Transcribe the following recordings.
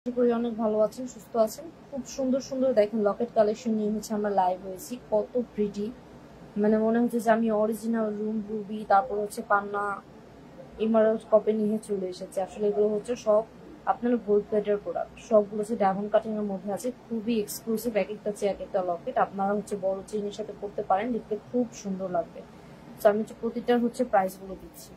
আশা করি অনেক ভালো আছেন, সুস্থ আছেন। খুব সুন্দর সুন্দর দেখেন লকেট কালেকশন নিয়ে হচ্ছে আমরা লাইভ হয়েছি। কত প্রিটি, মানে মনে হচ্ছে যে আমি অরিজিনাল রুম রুবি, তারপর হচ্ছে পান্না ইমারত কপি নিয়ে চলে এসেছে। আসলে এগুলো হচ্ছে সব আপনার গোল্ড প্লেটের প্রোডাক্ট, সবগুলো হচ্ছে ডায়মন্ড কাটিং এর মধ্যে আছে। খুবই এক্সক্লুসিভ, এক একটা চেয়ে এক একটা লকেট। আপনারা হচ্ছে বড় চেইনের সাথে করতে পারেন, দেখতে খুব সুন্দর লাগবে। তো আমি হচ্ছে প্রতিটার হচ্ছে প্রাইস গুলো দিচ্ছি।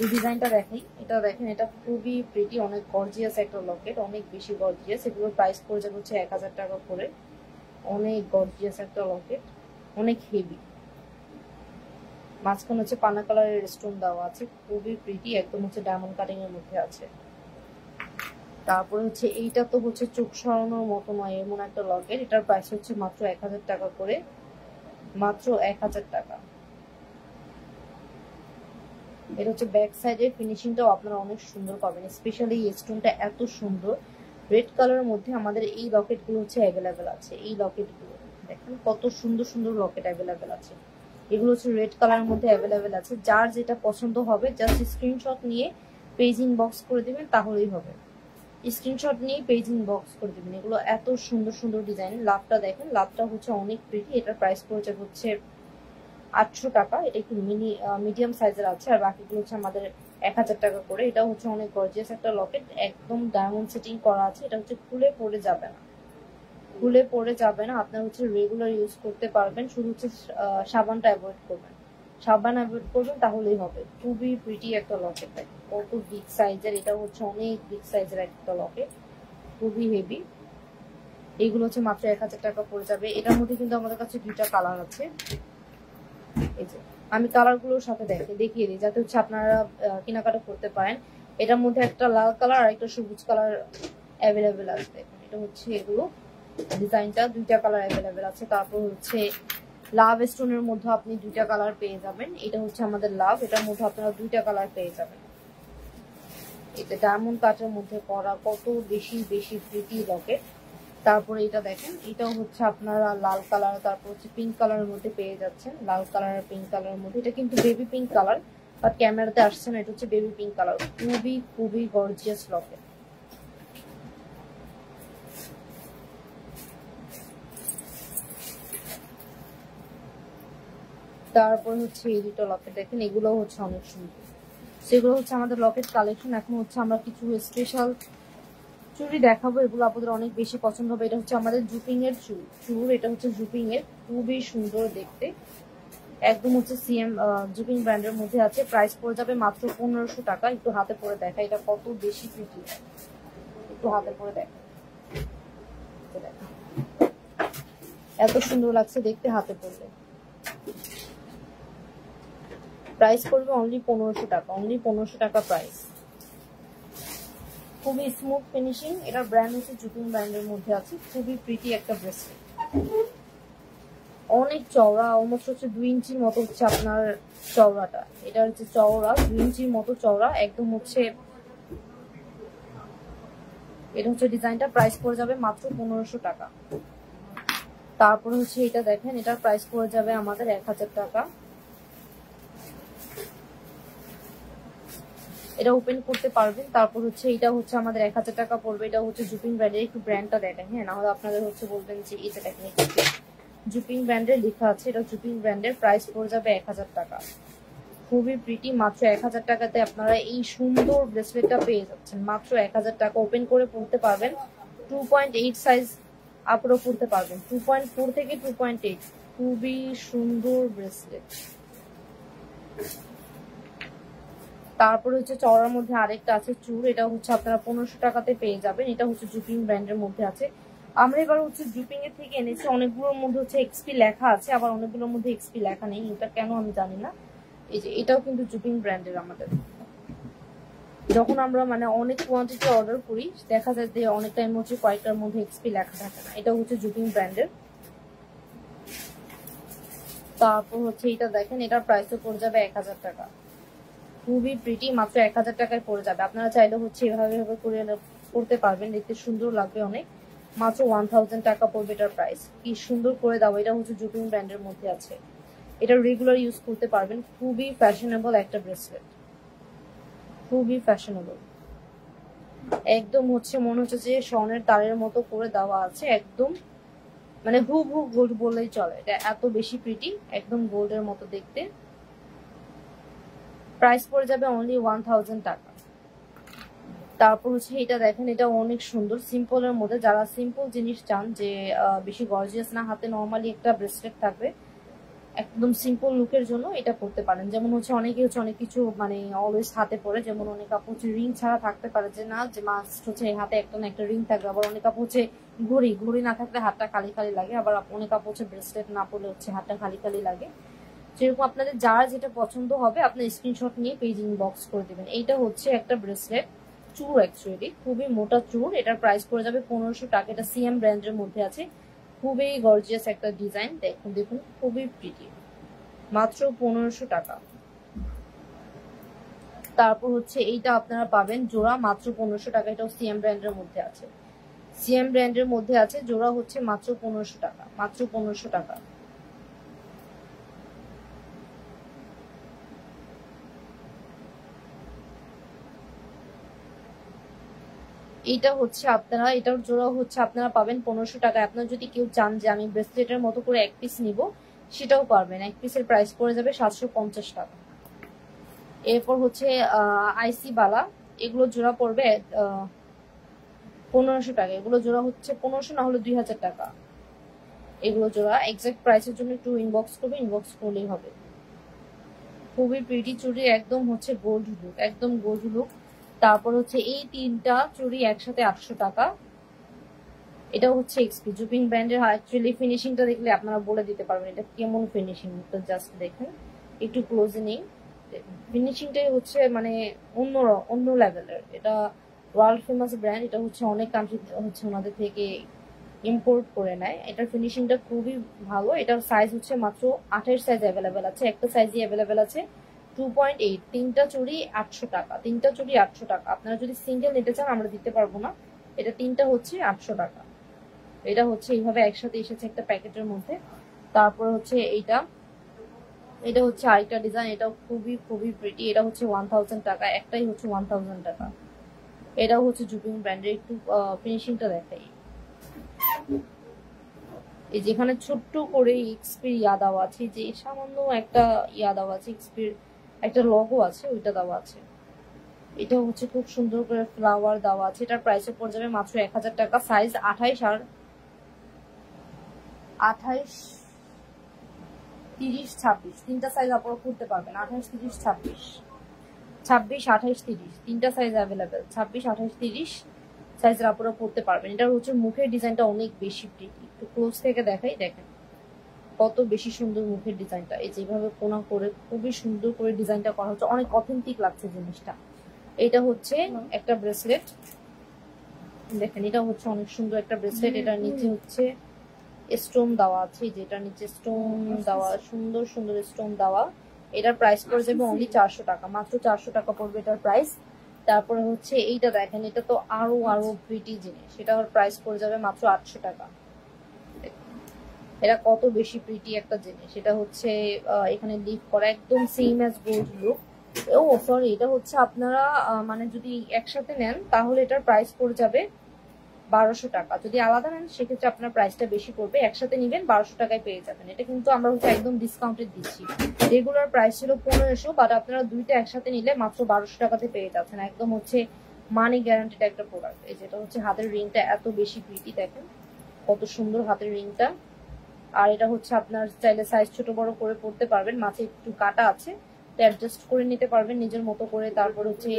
এই ডিজাইনটা দেখাই, এটা দেখেন, এটা খুবই প্রিটি, অনেক গর্জিয়াস একটা লকেট, অনেক বেশি গর্জিয়াস। এগুলোর প্রাইস পড়ে যাবে হচ্ছে 1000 টাকা করে। অনেক গর্জিয়াস একটা লকেট, অনেক হেভি। মাঝখানে হচ্ছে পানা কালারের স্টোন দেওয়া আছে, খুবই প্রিটি, একদম হচ্ছে ডায়মন্ড কাটিং এর মধ্যে আছে। তারপরে হচ্ছে এইটা তো হচ্ছে চোখ সরানোর মতো নয় এমন একটা লকেট, এটার প্রাইস হচ্ছে মাত্র 1000 টাকা করে, মাত্র 1000 টাকা। এটা হচ্ছে ব্যাক সাইডের ফিনিশিংটাও আপনারা অনেক সুন্দর পাবেন, স্পেশালি এই স্টোনটা এত সুন্দর। রেড কালারের মধ্যে আমাদের এই লকেটগুলো হচ্ছে অ্যাভেলেবেল আছে। এই লকেটগুলো দেখেন কত সুন্দর সুন্দর লকেট অ্যাভেলেবেল আছে। এগুলো হচ্ছে রেড কালারের মধ্যে অ্যাভেলেবেল আছে। যার যেটা পছন্দ হবে জাস্ট স্ক্রিনশট নিয়ে পেজ ইনবক্স করে দিবেন, তাহলেই হবে। স্ক্রিনশট নিয়ে পেজ ইনবক্স করে দিবেন। এগুলো এত সুন্দর সুন্দর ডিজাইন। লাভটা দেখেন, লাভটা হচ্ছে অনেক প্রিটি। এটার প্রাইস পড়ছে হচ্ছে 800 টাকা। এটা একটু মিডিয়াম সাইজের আছে, আর বাকিগুলো হচ্ছে আমাদের 1000 টাকা করে। এটা হচ্ছে অনেক গর্জিয়াস একটা লকেট, একদম ডায়মন্ড সেটিং করা আছে। এটা হচ্ছে খুলে পড়ে যাবে না, খুলে পড়ে যাবে না। আপনার হচ্ছে রেগুলার ইউজ করতে পারবেন, শুধু হচ্ছে সাবানটা অ্যাভয়েড করবেন, সাবান অ্যাভয়েড করবেন, তাহলেই হবে। খুবই প্রিটি একটা লকেট, দেখেন কত বিগ সাইজের। এটা হচ্ছে অনেক বিগ সাইজের একটা লকেট, খুবই হেভি। এইগুলো হচ্ছে মাত্র 1000 টাকা পড়ে যাবে। এটার মধ্যে কিন্তু আমাদের কাছে দুইটা কালার আছে। এই যে আমি কালারগুলোর সাথে দেখিয়ে দিই, যাতে হচ্ছে আপনারা কেনাকাটা করতে পারেন। এটার মধ্যে একটা লাল কালার আর একটা সবুজ কালার অ্যাভেলেবেল আছে। এটা হচ্ছে এগুলো ডিজাইনটা, দুইটা কালার অ্যাভেলেবেল আছে। তারপর হচ্ছে লাভ স্টোনের মধ্যে আপনি দুইটা কালার পেয়ে যাবেন। এটা হচ্ছে আমাদের লাভ, এটার মধ্যে আপনারা দুইটা কালার পেয়ে যাবেন। এটা ডায়মন্ড কাটের মধ্যে করা, কত বেশি বেশি প্রিটি লকেট। তারপরে এটা দেখেন, এটাও হচ্ছে আপনারা লাল কালার, তারপর হচ্ছে পিঙ্ক কালারের মধ্যে পেয়ে যাচ্ছেন। লাল কালার আর পিঙ্ক কালারের মধ্যে, এটা কিন্তু বেবি পিঙ্ক কালার, বাট ক্যামেরাতে আসছে না। এটা হচ্ছে বেবি পিঙ্ক কালার, খুবই খুবই গর্জিয়াস লকেট। তারপর হচ্ছে এই দুটো লকেট দেখেন, এগুলো হচ্ছে অনেক সুন্দর। সেগুলো হচ্ছে আমাদের লকেট কালেকশন। এখন হচ্ছে আমরা কিছু স্পেশাল চুড়ি দেখাবো, এগুলো আপনাদের অনেক বেশি পছন্দ হবে। এটা হচ্ছে আমাদের জুপিং এর চুড়, এটা হচ্ছে জুপিং এর, খুবই সুন্দর দেখতে, একদম হচ্ছে সিএম জুপিং ব্র্যান্ডের মধ্যে আছে। প্রাইস পড়ে যাবে মাত্র 1500 টাকা। একটু হাতে পরে দেখা, এটা কত বেশি প্রিটি, একটু হাতে পরে দেখা, এত সুন্দর লাগছে দেখতে হাতে পড়লে। প্রাইস পড়বে অনলি 1500 টাকা, অনলি 1500 টাকা প্রাইস। খুবই স্মুথ ফিনিশিং, এটার ব্র্যান্ড হচ্ছে জুপিং ব্র্যান্ডের মধ্যে আছে। খুবই প্রিটি একটা ব্রেসলেট, অনেক চওড়া, অলমোস্ট হচ্ছে 2 ইঞ্চির মতো হচ্ছে আপনার চওড়াটা। এটা হচ্ছে চওড়া 2 ইঞ্চির মতো চওড়া, একদম হচ্ছে। এটা হচ্ছে ডিজাইনটা, প্রাইস পড়ে যাবে মাত্র 1500 টাকা। তারপরে হচ্ছে এটা দেখেন, এটার প্রাইস পড়ে যাবে আমাদের 1000 টাকা। এটা ওপেন করতে পারবেন। তারপর হচ্ছে এটা হচ্ছে আমাদের 1000 টাকা পড়বে। এটা হচ্ছে জুপিং ব্র্যান্ডের, একটু ব্র্যান্ডটা দেখেন, হ্যাঁ, নাহলে আপনাদের হচ্ছে বলবেন যে এটা দেখেন জুপিং ব্র্যান্ডের লেখা আছে। এটা জুপিং ব্র্যান্ডের, প্রাইস পড়ে যাবে 1000 টাকা। খুবই প্রিটি, মাত্র 1000 টাকাতে আপনারা এই সুন্দর ব্রেসলেটটা পেয়ে যাচ্ছেন, মাত্র 1000 টাকা। ওপেন করে পড়তে পারবেন, 2.8 সাইজ আপরও পড়তে পারবেন, 2.4 থেকে 2.8। খুবই সুন্দর ব্রেসলেট। তারপরে হচ্ছে চওড়ার মধ্যে আরেকটা আছে চুড়, এটা হচ্ছে আপনারা 1500 টাকাতে পেয়ে যাবেন। এটা হচ্ছে জুপিং ব্র্যান্ডের মধ্যে আছে। আমরা এবার হচ্ছে জুপিং এর থেকে এনেছি, অনেকগুলোর মধ্যে হচ্ছে এক্সপি লেখা আছে, আবার অনেকগুলোর মধ্যে এক্সপি লেখা নেই, এটা কেন আমি জানি না। এই যে এটাও কিন্তু জুপিং ব্র্যান্ডের। আমাদের যখন আমরা মানে অনেক কোয়ান্টিটি অর্ডার করি, দেখা যায় যে অনেক টাইম হচ্ছে কয়েকটার মধ্যে এক্সপি লেখা থাকে না। এটা হচ্ছে জুপিং ব্র্যান্ডের। তারপর হচ্ছে এটা দেখেন, এটার প্রাইসও পড়ে যাবে 1000 টাকা। খুবই প্রিটি, মাত্র 1000 টাকায় পড়ে যাবে। আপনারা চাইলে হচ্ছে এভাবে করে করতে পারবেন, দেখতে সুন্দর লাগবে অনেক। মাত্র 1000 টাকা পড়বে এটার প্রাইস। কি সুন্দর করে দাও। এটা হচ্ছে জুপিং ব্র্যান্ডের মধ্যে আছে। এটা রেগুলার ইউজ করতে পারবেন, খুবই ফ্যাশনেবল একটা ব্রেসলেট, খুবই ফ্যাশনেবল। একদম হচ্ছে মনে হচ্ছে যে স্বর্ণের তারের মতো করে দেওয়া আছে, একদম মানে হুবহু গোল্ড বললেই চলে, এটা এত বেশি প্রিটি, একদম গোল্ডের মতো দেখতে। প্রাইস পড়ে যাবে অনলি 1000 টাকা। তারপর হচ্ছে এটা দেখেন, এটা অনেক সুন্দর সিম্পলের মধ্যে, যারা সিম্পল জিনিস চান যে বেশি গর্জিয়াস না, হাতে নর্মালি একটা ব্রেসলেট থাকবে, একদম সিম্পল লুকের জন্য এটা পড়তে পারেন। যেমন হচ্ছে অনেকে হচ্ছে অনেক কিছু মানে অলওয়েজ হাতে পরে, যেমন অনেক আপু হচ্ছে রিং ছাড়া থাকতে পারে যে না, যে মাস্ট হচ্ছে হাতে একটা না একটা রিং থাকবে। আবার অনেক আপু হচ্ছে ঘড়ি ঘড়ি না থাকলে হাতটা খালি খালি লাগে। আবার অনেক আপু হচ্ছে ব্রেসলেট না পরলে হচ্ছে হাতটা খালি খালি লাগে। যেরকম আপনাদের যার যেটা পছন্দ হবে আপনি স্ক্রিনশট নিয়ে পেজ ইনবক্স করে দিবেন। এইটা হচ্ছে একটা ব্রেসলেট চূড়, অ্যাকচুয়ালি খুবই মোটা চূড়। এটার প্রাইস পড়ে যাবে 1500 টাকা। এটা সিএম ব্র্যান্ডের মধ্যে আছে, খুবই গর্জিয়াস একটা ডিজাইন। দেখুন দেখুন খুবই প্রিটি, মাত্র 1500 টাকা। তারপর হচ্ছে এইটা আপনারা পাবেন জোড়া মাত্র 1500 টাকা। এটাও সিএম ব্র্যান্ডের মধ্যে আছে, সিএম ব্র্যান্ডের মধ্যে আছে। জোড়া হচ্ছে মাত্র 1500 টাকা, মাত্র 1500 টাকা। এইটা হচ্ছে আপনারা, এটার জোড়া হচ্ছে আপনারা পাবেন 1500 টাকায়। আপনারা যদি কেউ চান যে আমি ব্রেসলেটের মতো করে এক পিস নিব, সেটাও পারবেন। এক পিসের প্রাইস পড়ে যাবে 750 টাকা। এরপর হচ্ছে আইসি বালা, এগুলো জোড়া পড়বে 1500 টাকা। এগুলো জোড়া হচ্ছে 1500 না হলে 2000 টাকা। এগুলো জোড়া এক্সাক্ট প্রাইসের জন্য একটু ইনবক্স করবে, ইনবক্স করলেই হবে। খুবই প্রিটি চুড়ি, একদম হচ্ছে গোল্ড লুক, একদম গোল্ড লুক। তারপর হচ্ছে এই তিনটা চুড়ি একসাথে 800 টাকা। এটা হচ্ছে এক্সপি জুপিং ব্র্যান্ডের। অ্যাকচুয়ালি ফিনিশিংটা দেখলে আপনারা বলে দিতে পারবেন এটা কেমন ফিনিশিং। তো জাস্ট দেখেন একটু ক্লোজে নেই, ফিনিশিংটাই হচ্ছে মানে অন্য অন্য লেভেলের। এটা ওয়ার্ল্ড ফেমাস ব্র্যান্ড, এটা হচ্ছে অনেক কান্ট্রি হচ্ছে ওনাদের থেকে ইম্পোর্ট করে নেয়। এটার ফিনিশিংটা খুবই ভালো। এটার সাইজ হচ্ছে মাত্র 28 সাইজ অ্যাভেলেবেল আছে, একটা সাইজই অ্যাভেলেবেল আছে 2.8। তিনটা চুড়ি 800 টাকা, তিনটা চুড়ি 800 টাকা। আপনারা যদি সিঙ্গেল নিতে চান আমরা দিতে পারবো না, এটা তিনটা হচ্ছে 800 টাকা। এটা হচ্ছে এইভাবে একসাথে এসেছে একটা প্যাকেটের মধ্যে। তারপর হচ্ছে এইটা, এটা হচ্ছে আরেকটা ডিজাইন, এটাও খুবই খুবই প্রিটি। এটা হচ্ছে 1000 টাকা, একটাই হচ্ছে 1000 টাকা। এটাও হচ্ছে জুপিং ব্র্যান্ডের। একটু ফিনিশিংটা দেখাই, এই যেখানে ছোট্ট করে এক্সপির ইয়া দেওয়া আছে, যে সামান্য একটা ইয়া দেওয়া আছে, এক্সপির একটা লগো আছে, ওইটা দেওয়া আছে। এটা হচ্ছে খুব সুন্দর করে ফ্লাওয়ার দেওয়া আছে। এটার প্রাইসে পড়ে যাবে মাত্র 1000 টাকা। সাইজ 28 আর 28, 30, 26 তিনটা সাইজ আপনারা করতে পারবেন। 28, 30, 26, 26, 28, 30 তিনটা সাইজ অ্যাভেলেবেল। 26, 28, 30 সাইজের আপনারা পড়তে পারবেন। এটার হচ্ছে মুখের ডিজাইনটা অনেক বেশি প্রিটি, একটু ক্লোজ থেকে দেখাই, দেখেন কত বেশি সুন্দর মুখের ডিজাইনটা। এই যেভাবে কোনা করে খুবই সুন্দর করে ডিজাইনটা করা হচ্ছে, অনেক অথেন্টিক লাগছে জিনিসটা। এটা হচ্ছে একটা ব্রেসলেট, দেখেন এটা হচ্ছে অনেক সুন্দর একটা ব্রেসলেট। এটার নিচে হচ্ছে স্টোন দেওয়া আছে, যেটা নিচে স্টোন দেওয়া, সুন্দর সুন্দর স্টোন দেওয়া। এটার প্রাইস পড়ে যাবে অনলি 400 টাকা, মাত্র 400 টাকা পড়বে এটার প্রাইস। তারপরে হচ্ছে এইটা দেখেন, এটা তো আরো আরো প্রিটি জিনিস, সেটার প্রাইস পড়ে যাবে মাত্র 800 টাকা। এটা কত বেশি প্রিটি একটা জিনিস। এটা হচ্ছে এখানে লিভ করা, একদম সেম অ্যাজ গোল্ড লুক। ও সরি, এটা হচ্ছে আপনারা মানে যদি একসাথে নেন তাহলে এটার প্রাইস পড়ে যাবে 1200 টাকা। যদি আলাদা নেন সেক্ষেত্রে আপনার প্রাইসটা বেশি পড়বে। একসাথে নিবেন 1200 টাকায় পেয়ে যাবেন। এটা কিন্তু আমরা হচ্ছে একদম ডিসকাউন্টেড দিচ্ছি। রেগুলার প্রাইস ছিল 1500, বাট আপনারা দুইটা একসাথে নিলে মাত্র 1200 টাকাতে পেয়ে যাচ্ছেন। একদম হচ্ছে মানি গ্যারান্টিড একটা প্রোডাক্ট। এই যেটা হচ্ছে হাতের রিংটা এত বেশি প্রিটি, দেখেন কত সুন্দর হাতের রিংটা। আর এটা হচ্ছে আপনার চাইলে সাইজ ছোট বড় করে পড়তে পারবেন, মাঝে একটু কাটা আছে, অ্যাডজাস্ট করে নিতে পারবেন নিজের মতো করে। তারপর হচ্ছে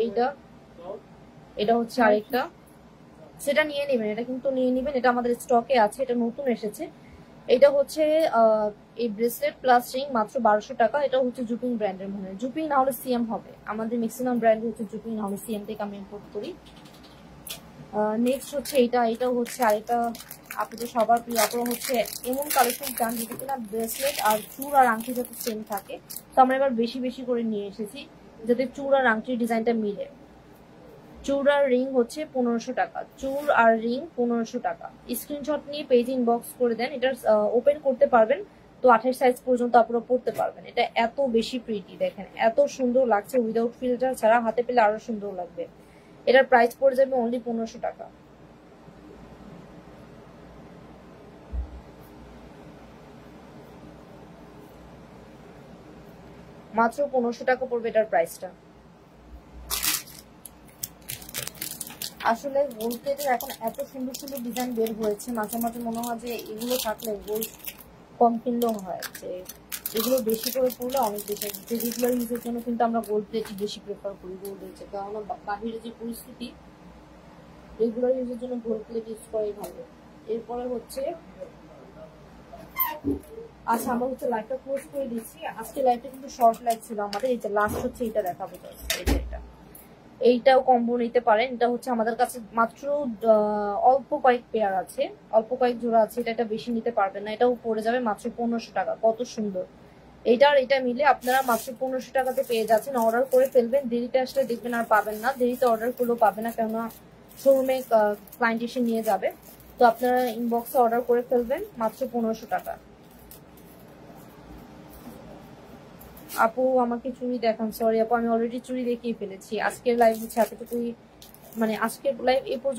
এইটা, এটা হচ্ছে আরেকটা, সেটা নিয়ে নেবেন, এটা কিন্তু নিয়ে নেবেন, এটা আমাদের স্টকে আছে, এটা নতুন এসেছে। এটা হচ্ছে এই ব্রেসলেট প্লাস রিং মাত্র 1200 টাকা। এটা হচ্ছে জুপিং ব্র্যান্ডের, মনে হয় জুপিং না হলে সিএম হবে। আমাদের ম্যাক্সিমাম ব্র্যান্ড হচ্ছে জুপিং না হলে সিএম থেকে আমি ইম্পোর্ট করি। নেক্সট হচ্ছে এইটা, এটাও হচ্ছে আরেকটা আপনাদের সবার প্রিয়। আপনারা হচ্ছে এমন কালেকশন চান যেটা কিনা ব্রেসলেট আর চূড় আর আংটি যাতে সেম থাকে। তো আমরা এবার বেশি বেশি করে নিয়ে এসেছি যাতে চূড় আর আংটির ডিজাইনটা মিলে। চূড় আর রিং হচ্ছে 1500 টাকা, চূড় আর রিং 1500 টাকা। স্ক্রিনশট নিয়ে পেজ ইনবক্স করে দেন, এটা ওপেন করতে পারবেন তো 28 সাইজ পর্যন্ত আপনারা পড়তে পারবেন। এটা এত বেশি প্রিটি, দেখেন এত সুন্দর লাগছে, উইদাউট ফিল্টার ছাড়া হাতে পেলে আরো সুন্দর লাগবে। এটার প্রাইস পড়ে যাবে অনলি 1500 টাকা। মাত্র 1500 টাকা পড়বে এটার প্রাইসটা। আসলে গোল্ড প্লেটের এখন এত সুন্দর সুন্দর ডিজাইন বের হয়েছে, মাঝে মাঝে মনে হয় যে এগুলো থাকলে গোল্ড কম কিনলেও হয়, যে এগুলো বেশি করে পড়লে অনেক বেশি। রেগুলার ইউজের জন্য কিন্তু আমরা গোল্ড প্লেট বেশি প্রেফার করি গোল্ডের চেয়ে, কারণ বাহিরে যে পরিস্থিতি, রেগুলার ইউজের জন্য গোল্ড প্লেট ইউজ করাই ভালো। এরপরে হচ্ছে আচ্ছা, আমরা হচ্ছে লাইভটা ক্লোজ করে দিচ্ছি। আজকে লাইভটা কিন্তু শর্ট লাইভ ছিল আমাদের। এই যে লাস্ট হচ্ছে এটা দেখাবো, এটা এইটাও কম্বো নিতে পারেন। এটা হচ্ছে আমাদের কাছে মাত্র অল্প কয়েক পেয়ার আছে, অল্প কয়েক জোড়া আছে। এটা বেশি নিতে পারবেন না, এটাও পড়ে যাবে মাত্র 1500 টাকা। কত সুন্দর, এইটা আর এটা মিলে আপনারা মাত্র 1500 টাকাতে পেয়ে যাচ্ছেন। অর্ডার করে ফেলবেন, দেরিতে আসলে দেখবেন আর পাবেন না, দেরিতে অর্ডার করলেও পাবে না, কেননা শোরুমে ক্লায়েন্ট এসে নিয়ে যাবে। তো আপনারা ইনবক্সে অর্ডার করে ফেলবেন মাত্র 1500 টাকা। আপু আমাকে চুড়ি দেখান। সরি আপু, আমি অলরেডি চুড়ি দেখিয়ে ফেলেছি। আজকের লাইভ হচ্ছে এতটুকুই, মানে আজকের লাইভ এ পর্যন্ত।